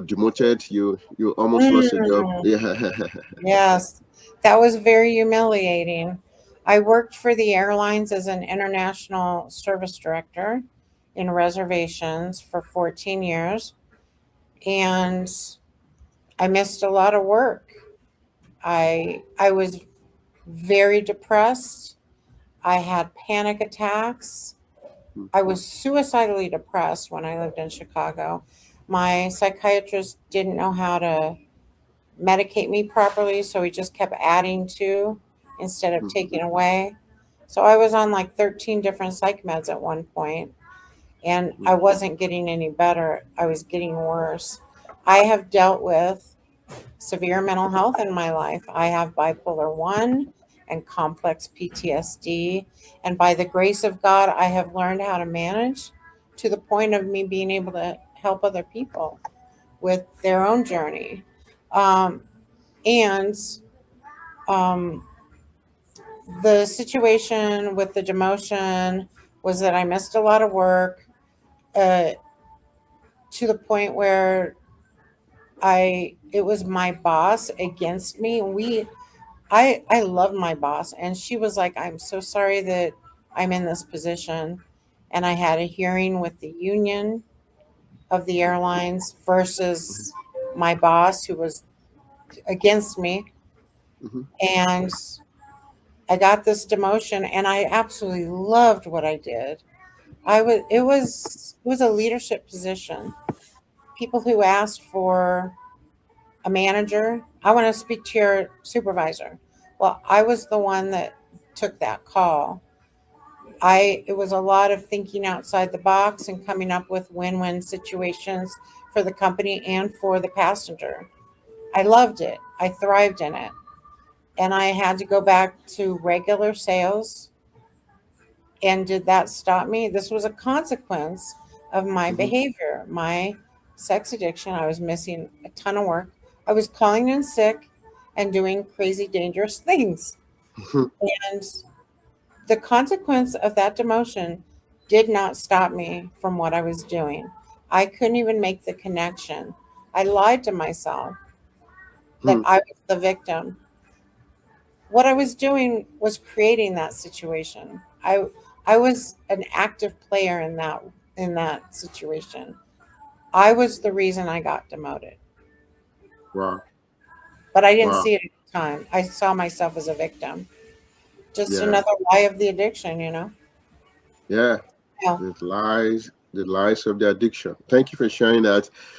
demoted. You almost lost your job. Mm, Yeah. yes, that was very humiliating. I worked for the airlines as an international service director in reservations for 14 years, and I missed a lot of work. I was very depressed. I had panic attacks. I Mhm. was suicidally depressed when I lived in Chicago. My psychiatrist didn't know how to medicate me properly, so he just kept adding to instead of Mhm. taking away. So I was on like 13 different psych meds at one point, and I Mhm. wasn't getting any better. I was getting worse. I have dealt with severe mental health in my life. I have bipolar 1 and complex PTSD. And by the grace of God, I have learned how to manage to the point of me being able to help other people with their own journey. Um, and um, the situation with the demotion was that I missed a lot of work, uh, to the point where it was my boss against me. I love my boss, and she was like, "I'm so sorry that I'm in this position." And I had a hearing with the union of the airlines Mhm. versus my boss, who was against me. Mhm. And I got this demotion, and I absolutely loved what I did. It was a leadership position. People who asked for a manager, I want to speak to your supervisor. Well, I was the one that took that call. It was a lot of thinking outside the box and coming up with win-win situations for the company and for the passenger. I loved it. I thrived in it. And I had to go back to regular sales. And did that stop me? This was a consequence of my Mhm. behavior, my sex addiction. I was missing a ton of work. I was calling in sick and doing crazy, dangerous things. Mhm. And the consequence of that demotion did not stop me from what I was doing. I couldn't even make the connection. I lied to myself that Mhm. I was the victim. What I was doing was creating that situation. I was an active player in that situation. I was the reason I got demoted, Wow. but I didn't Wow. see it at the time. I saw myself as a victim. Just Yeah. another lie of the addiction, you know. Yeah. Yeah. The lies of the addiction. Thank you for sharing that.